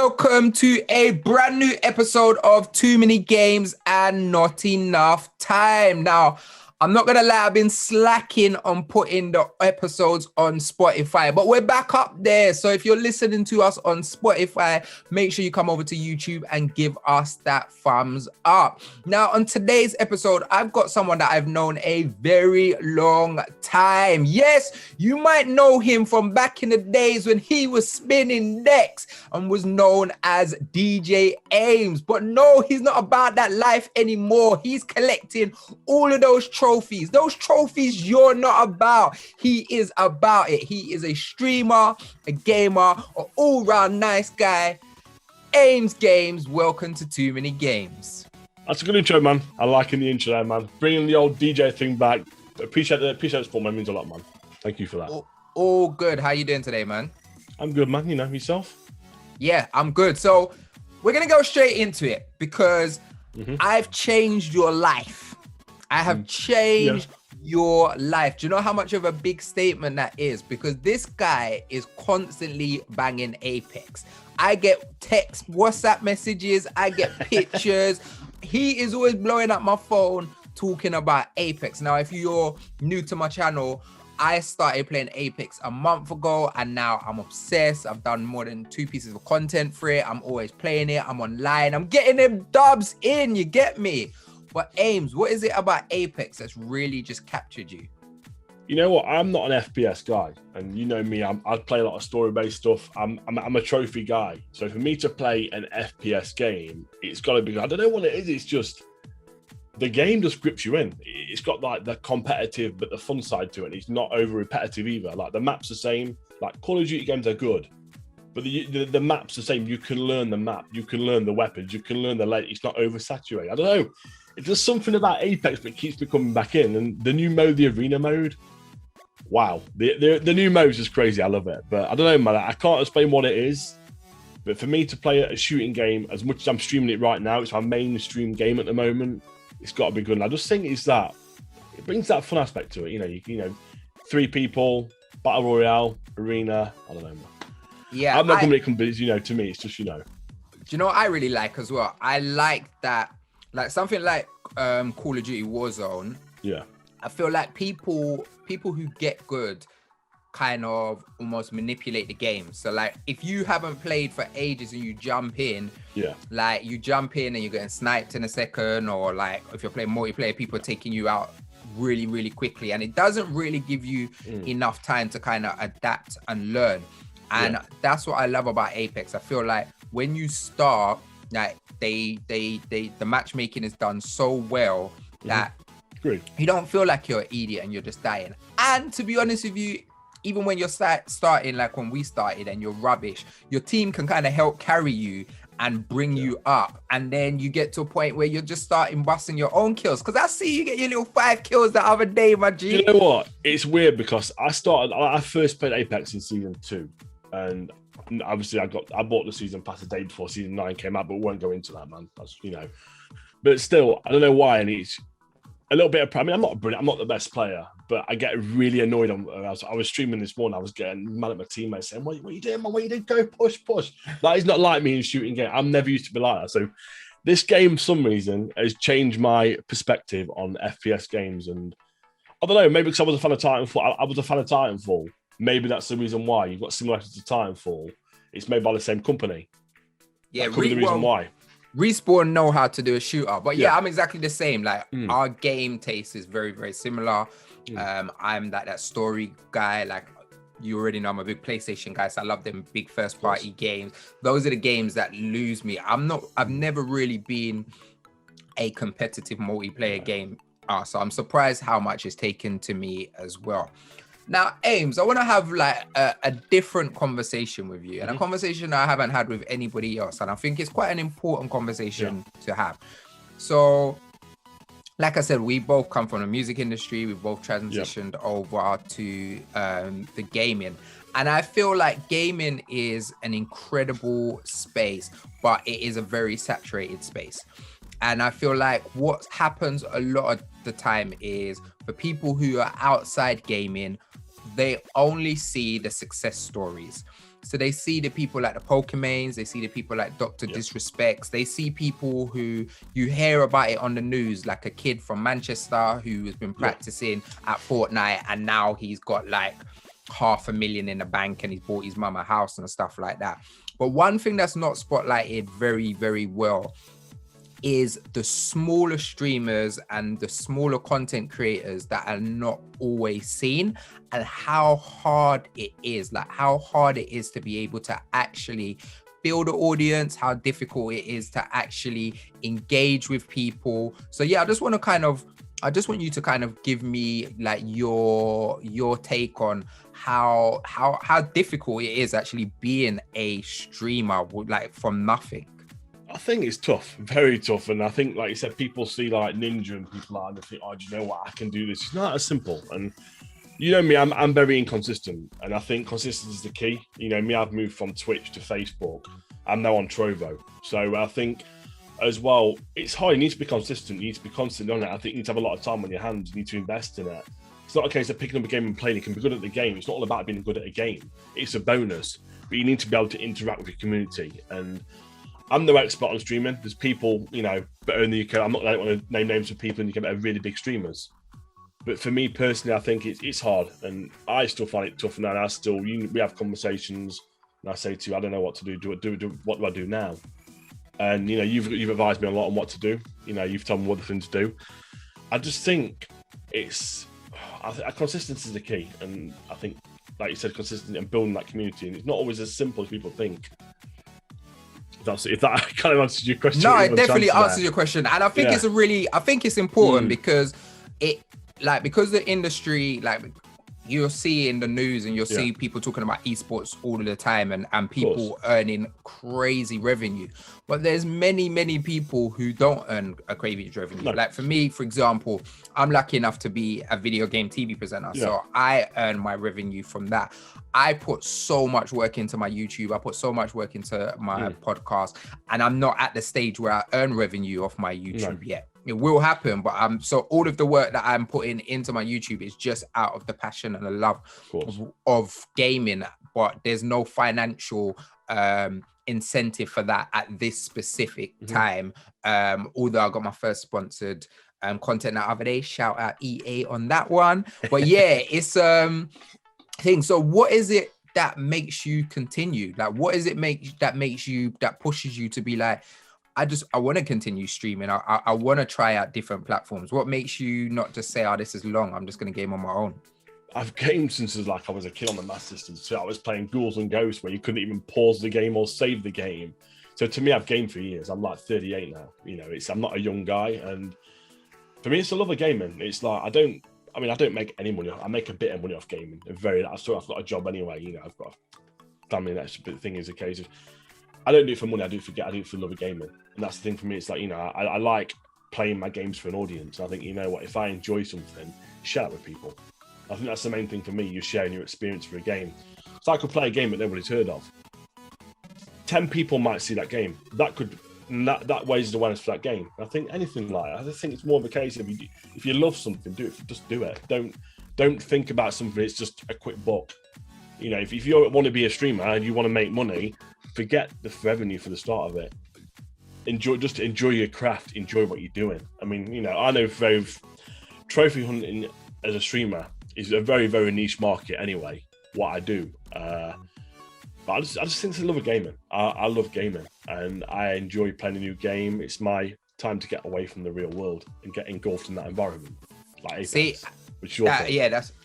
welcome to a brand new episode of Too Many Games and Not Enough Time. Now, I'm not going to lie, I've been slacking on putting the episodes on Spotify, but we're back up there. So if you're listening to us on Spotify, make sure you come over to YouTube and give us that thumbs up. Now, on today's episode, I've got someone that I've known a very long time. Yes, you might know him from back in the days when he was spinning decks and was known as DJ Ames. But no, he's not about that life anymore. He's collecting all of those trophies you're not about. He is about it. He is a streamer, a gamer, an all-round nice guy. Ames Games, welcome to Too Many Games. That's a good intro, man. I like in the intro there, man. Bringing the old DJ thing back. Appreciate the support, man. It means a lot, man. Thank you for that. All good. How you doing today, man? I'm good, man. You know, yourself? Yeah, I'm good. So we're going to go straight into it because I've changed your life. I have changed your life. Do you know how much of a big statement that is? Because this guy is constantly banging Apex. I get text, WhatsApp messages, I get pictures. He is always blowing up my phone talking about Apex. Now, if you're new to my channel, I started playing Apex a month ago and now I'm obsessed. I've done more than 2 pieces of content for it. I'm always playing it. I'm online. I'm getting them dubs in. You get me? But Ames, what is it about Apex that's really just captured you? You know what? I'm not an FPS guy, and you know me. I play a lot of story-based stuff. I'm a trophy guy, so for me to play an FPS game, it's got to be. I don't know what it is. It's just the game just grips you in. It's got like the competitive, but the fun side to it. It's not over repetitive either. Like the map's the same. Like Call of Duty games are good, but the map's the same. You can learn the map. You can learn the weapons. You can learn the light. It's not oversaturated. I don't know. It's just something about Apex that keeps me coming back in. And the new mode, the arena mode, wow. The new mode is just crazy. I love it. But I don't know, man. I can't explain what it is. But for me to play a shooting game, as much as I'm streaming it right now, it's my mainstream game at the moment. It's got to be good. And I just think it's that. It brings that fun aspect to it. You know, 3 people, battle royale, arena. I don't know, man. Yeah. I'm not going to make it, you know, to me, it's just, you know. Do you know what I really like as well? I like that. Like something like Call of Duty Warzone. Yeah. I feel like people who get good kind of almost manipulate the game. So like if you haven't played for ages and you jump in, like you jump in and you're getting sniped in a second, or like if you're playing multiplayer, people are taking you out really, really quickly. And it doesn't really give you enough time to kind of adapt and learn. And that's what I love about Apex. I feel like when you start, like the matchmaking is done so well that you don't feel like you're an idiot and you're just dying. And to be honest with you, even when you're starting, like when we started and you're rubbish, your team can kind of help carry you and bring you up. And then you get to a point where you're just starting busting your own kills. Because I see you get your little 5 kills the other day, my G. You know what? It's weird because I first played Apex in season 2. And obviously I bought the season pass the day before season 9 came out, but we won't go into that, man. That's, you know, but still, I don't know why. And it's a little bit of, I mean, I'm not brilliant. I'm not the best player, but I get really annoyed. I was streaming this morning. I was getting mad at my teammates saying, what are you doing, man? What are you doing? Go push. That is not like me in shooting game. I'm never used to be like that. So this game, for some reason, has changed my perspective on FPS games. And I don't know, maybe because I was a fan of Titanfall. I was a fan of Titanfall. Maybe that's the reason why. You've got similarities to Titanfall. It's made by the same company. Yeah, that could be the reason why. Respawn know how to do a shooter. But yeah, I'm exactly the same. Like our game taste is very, very similar. I'm that story guy. Like you already know, I'm a big PlayStation guy, so I love them big first party games. Those are the games that lose me. I've never really been a competitive multiplayer game. So I'm surprised how much is taken to me as well. Now, Ames, I want to have like a different conversation with you, and a conversation I haven't had with anybody else. And I think it's quite an important conversation to have. So, like I said, we both come from the music industry. We both transitioned over to the gaming. And I feel like gaming is an incredible space, but it is a very saturated space. And I feel like what happens a lot of the time is for people who are outside gaming, they only see the success stories. So they see the people like the Pokemans, they see the people like Dr. Disrespects, they see people who you hear about it on the news, like a kid from Manchester who has been practicing at Fortnite and now he's got like $500,000 in the bank and he's bought his mum a house and stuff like that. But one thing that's not spotlighted very, very well is the smaller streamers and the smaller content creators that are not always seen, and how hard it is, like how hard it is to be able to actually build an audience, how difficult it is to actually engage with people. So yeah, I just want you to kind of give me like your take on how difficult it is actually being a streamer like from nothing. I think it's tough, very tough. And I think, like you said, people see like Ninja and people like, and they think, oh, do you know what? I can do this. It's not as simple. And you know me, I'm very inconsistent. And I think consistency is the key. You know me, I've moved from Twitch to Facebook. I'm now on Trovo. So I think as well, it's hard. You need to be consistent. You need to be constant on it. I think you need to have a lot of time on your hands. You need to invest in it. It's not a case of picking up a game and playing. You can be good at the game. It's not all about being good at a game. It's a bonus. But you need to be able to interact with your community. And I'm no expert on streaming. There's people, you know, better in the UK. I don't want to name names of people in the UK that are really big streamers. But for me personally, I think it's hard, and I still find it tough. And we have conversations, and I say to you, I don't know what to do. What do I do now? And you know, you've advised me a lot on what to do. You know, you've told me what the thing to do. I just think consistency is the key, and I think, like you said, consistency and building that community. And it's not always as simple as people think. If that kind of answers your question. No, it definitely answers your question. And I think I think it's important because because the industry, like you'll see in the news and you'll see people talking about esports all of the time and people earning crazy revenue. But there's many people who don't earn a crazy revenue. No. Like for me, for example, I'm lucky enough to be a video game TV presenter. Yeah. So I earn my revenue from that. I put so much work into my YouTube. I put so much work into my podcast, and I'm not at the stage where I earn revenue off my YouTube yet. It will happen, but so all of the work that I'm putting into my YouTube is just out of the passion and the love of gaming, but there's no financial incentive for that at this specific time. Although I got my first sponsored content the other day, shout out EA on that one. But yeah, it's thing. So what is it that makes you continue? Like, what is it that pushes you to be like, I want to continue streaming. I want to try out different platforms. What makes you not just say, oh, this is long, I'm just going to game on my own? I've gamed since I was a kid on the Master System. So I was playing Ghouls and Ghosts where you couldn't even pause the game or save the game. So to me, I've gamed for years. I'm like 38 now. You know, I'm not a young guy. And for me, it's a love of gaming. It's like, I don't make any money. I make a bit of money off gaming. I've got a job anyway. You know, I've got a family. That's the thing is a case of, I don't do it for money. I do it for love of gaming. And that's the thing for me. It's like, you know, I like playing my games for an audience. I think, you know what, if I enjoy something, share it with people. I think that's the main thing for me. You're sharing your experience for a game. So I could play a game that nobody's heard of. 10 people might see that game. That raises awareness for that game. I think anything like that. I just think it's more of a case of if you love something, do it. Just do it. Don't think about something. It's just a quick buck. You know, if you want to be a streamer and you want to make money, forget the revenue for the start of it. Enjoy your craft. Enjoy what you're doing. I mean, you know, I know trophy hunting as a streamer is a very, very niche market anyway, what I do. But I just think it's a love of gaming. I love gaming and I enjoy playing a new game. It's my time to get away from the real world and get engulfed in that environment. Like Apex. See,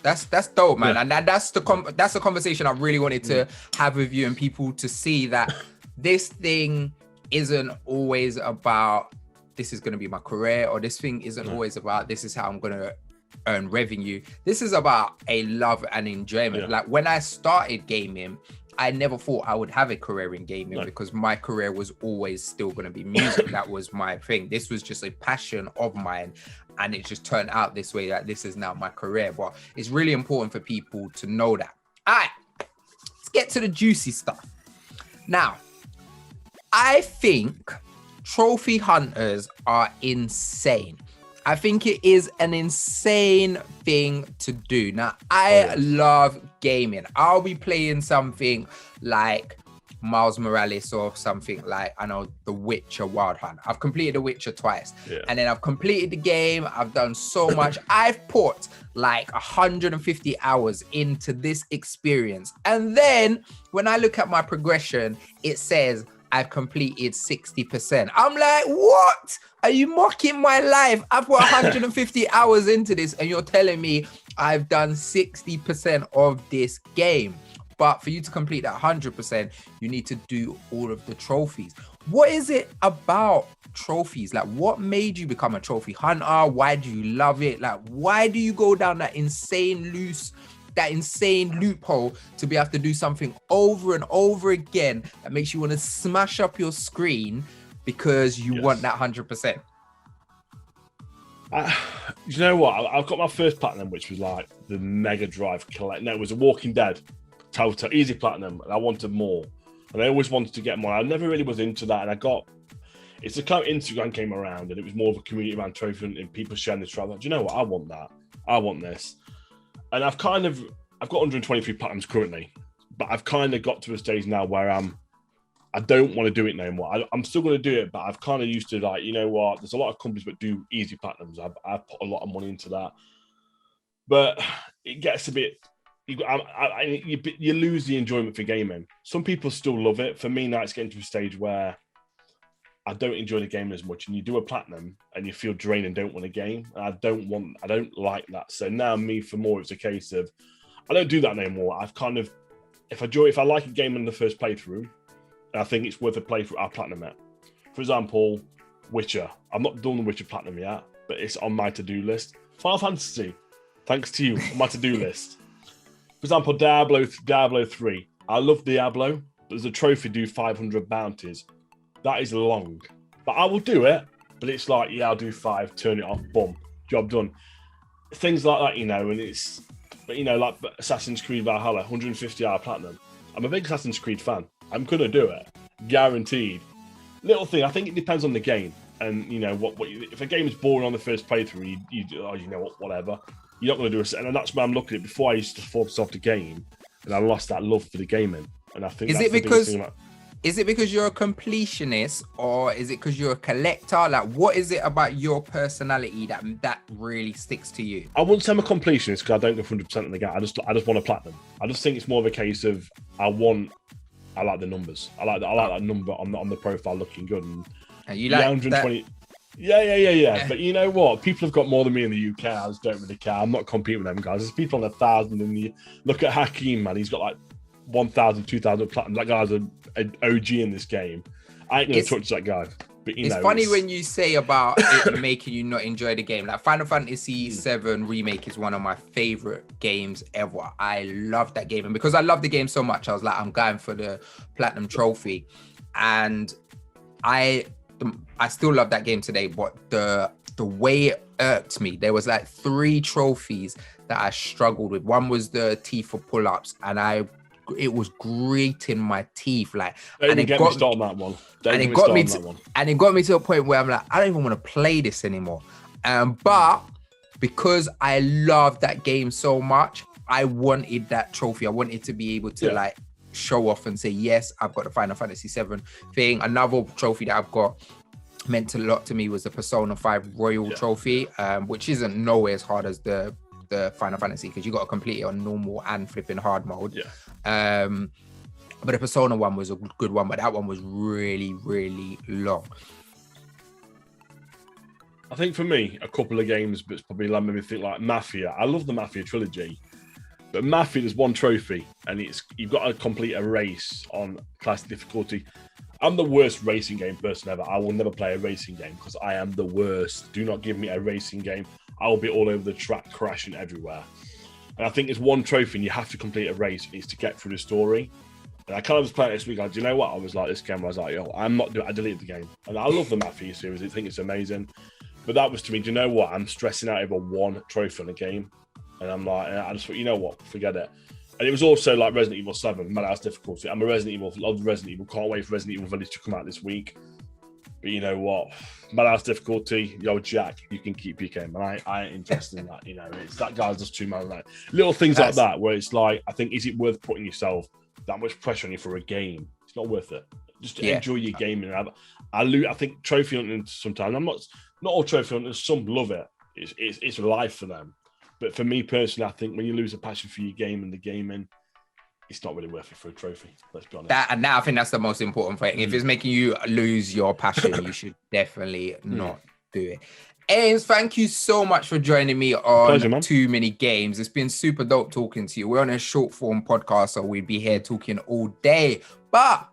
that's dope, man. Yeah. And that's the conversation I really wanted to have with you and people to see that this thing isn't always about this is going to be my career, or this thing isn't always about this is how I'm going to earn revenue. This is about a love and enjoyment. Like when I started gaming, I never thought I would have a career in gaming because my career was always still going to be music. That was my thing. This was just a passion of mine, and it just turned out this way, that this is now my career. But it's really important for people to know that. All right, let's get to the juicy stuff. Now, I think trophy hunters are insane. I think it is an insane thing to do. Now, I love gaming. I'll be playing something like Miles Morales or something like, I know, The Witcher Wild Hunt. I've completed The Witcher twice. Yeah. And then I've completed the game. I've done so much. I've put like 150 hours into this experience. And then when I look at my progression, it says I've completed 60%. I'm like, what? Are you mocking my life? I've put 150 hours into this and you're telling me I've done 60% of this game. But for you to complete that 100%, you need to do all of the trophies. What is it about trophies? Like, what made you become a trophy hunter? Why do you love it? Like, why do you go down that insane loophole to be able to do something over and over again that makes you want to smash up your screen because you want that 100%? You know what? I've got my first platinum, which was like the Mega Drive collect. No, it was a Walking Dead. Total easy platinum, and I wanted more, and I always wanted to get more. I never really was into that, and it's the kind of Instagram came around, and it was more of a community around trophy and people sharing the travel. Do you know what? I want that. I want this, and I've got 123 platinums currently, but I've kind of got to a stage now where I don't want to do it no more. I'm still going to do it, but I've kind of used to, like, you know what? There's a lot of companies that do easy platinums. I've put a lot of money into that, but it gets a bit. You lose the enjoyment for gaming. Some people still love it. For me now, it's getting to a stage where I don't enjoy the game as much. And you do a platinum and you feel drained and don't want a game. And I don't like that. So now for more, it's a case of I don't do that anymore. I've kind of, if I like a game in the first playthrough, I think it's worth a playthrough, I'll platinum it. For example, Witcher. I'm not done the Witcher platinum yet, but it's on my to-do list. Final Fantasy, thanks to you, on my to-do list. For example, Diablo 3. I love Diablo. There's a trophy, do 500 bounties. That is long. But I will do it. But it's like, yeah, I'll do 5, turn it off, boom, job done. Things like that, like Assassin's Creed Valhalla, 150-hour platinum. I'm a big Assassin's Creed fan. I'm going to do it. Guaranteed. Little thing, I think it depends on the game. And, if a game is boring on the first playthrough, whatever. You're not going to do it, and that's why I'm looking at it. Before I used to force off the game, and I lost that love for the gaming. And I think is it because you're a completionist, or is it because you're a collector? Like, what is it about your personality that really sticks to you? I wouldn't say I'm a completionist because I don't go 100% in the game. I just want a platinum. I just think it's more of a case of I like the numbers. I like that number on the profile looking good. And you like 120. That? Yeah. But you know what? People have got more than me in the UK. I just don't really care. I'm not competing with them guys. There's people on 1,000 and you look at Hakeem, man. He's got like 1,000, 2,000 platinum. That guy's an OG in this game. I ain't going to touch that guy. But it's funny when you say about it making you not enjoy the game. Like Final Fantasy VII Remake is one of my favorite games ever. I love that game. And because I love the game so much, I was like, I'm going for the platinum trophy. And I still love that game today, but the way it irked me, there was like 3 trophies that I struggled with. One was the T for pull-ups, and it was grating my teeth. Like, and it got me started on that one. And it got me to a point where I'm like, I don't even want to play this anymore. But because I love that game so much, I wanted that trophy. I wanted to be able to show off and say, yes, I've got the Final Fantasy VII thing. Another trophy that I've got meant a lot to me was the Persona 5 Royal Trophy, which isn't nowhere as hard as the Final Fantasy, because you got to complete it on normal and flipping hard mode. But the Persona one was a good one, but that one was really, really long. I think for me, a couple of games that's probably made me think like Mafia. I love the Mafia trilogy. But Mafia, there's one trophy, and you've got to complete a race on classic difficulty. I'm the worst racing game person ever. I will never play a racing game because I am the worst. Do not give me a racing game. I will be all over the track, crashing everywhere. And I think it's one trophy, and you have to complete a race. It's to get through the story. And I kind of was playing it this week. Do you know what? I was like, this game, I was like, yo, I'm not doing it. I deleted the game. And I love the Mafia series. I think it's amazing. But that was to me, do you know what? I'm stressing out over one trophy on a game. And I'm like, I just thought, you know what, forget it. And it was also like Resident Evil 7, Midas difficulty. I'm a Resident Evil, love Resident Evil, can't wait for Resident Evil Village to come out this week. But you know what? Midas difficulty, yo, Jack, you can keep your game. And I ain't interested in that. You know, it's that guy's just too much. Like little things like that, where it's like, I think, is it worth putting yourself that much pressure on you for a game? It's not worth it. Just enjoy your gaming. I think trophy hunting sometimes. I'm not all trophy hunters. Some love it. It's life for them. But for me personally, I think when you lose a passion for your game and the gaming, it's not really worth it for a trophy. Let's be honest. And now I think that's the most important thing. If it's making you lose your passion, you should definitely not do it. Ames, thank you so much for joining me on Pleasure, Too Many Games. It's been super dope talking to you. We're on a short form podcast, so we'd be here talking all day. But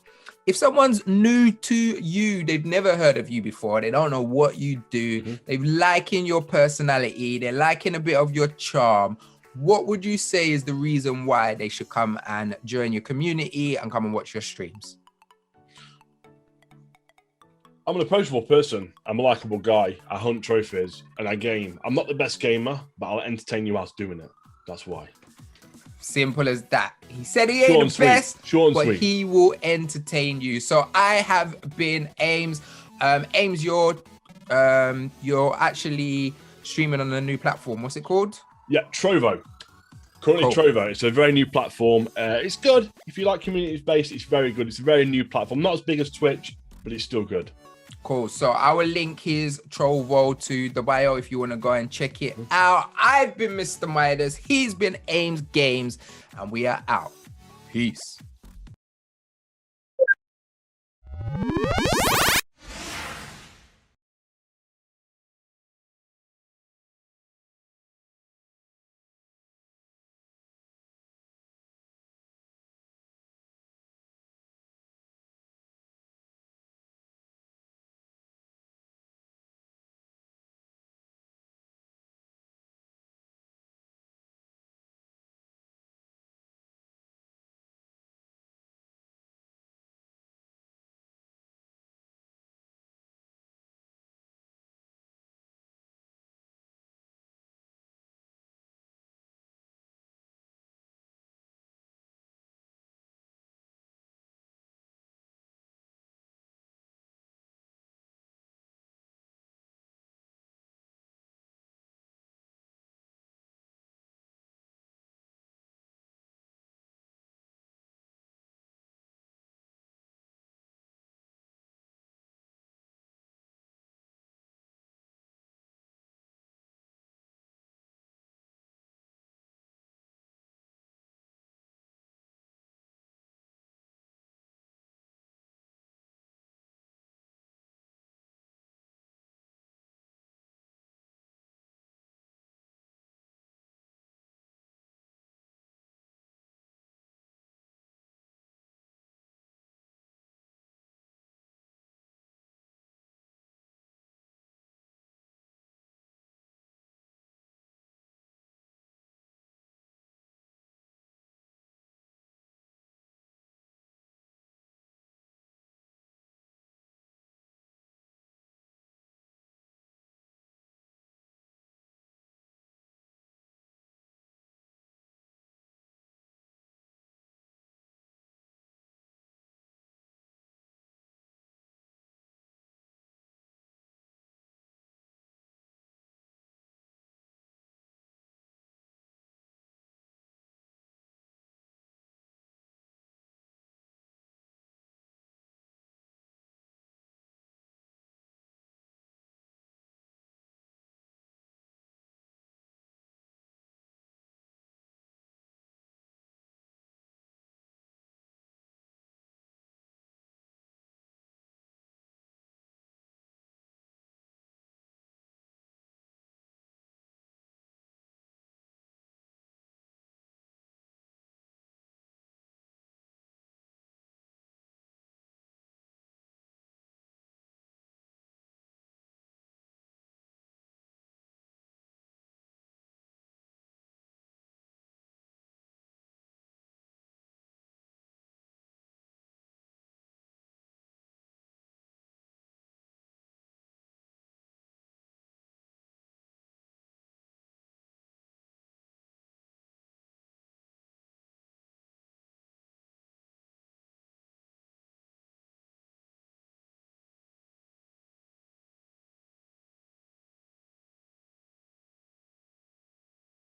if someone's new to you, they've never heard of you before, they don't know what you do, they've liking your personality, they're liking a bit of your charm, what would you say is the reason why they should come and join your community and come and watch your streams? I'm an approachable person. I'm a likable guy. I hunt trophies and I game. I'm not the best gamer, but I'll entertain you whilst doing it. That's why. Simple as that. He said he ain't the best, but he will entertain you. So I have been Ames. Ames, you're actually streaming on a new platform. What's it called? Yeah, Trovo. Currently Trovo. It's a very new platform. It's good. If you like community-based, it's very good. It's a very new platform. Not as big as Twitch, but it's still good. Cool. So I will link his Trovo to the bio if you want to go and check it out. I've been Mr. Midas. He's been Ames Games, and we are out. Peace.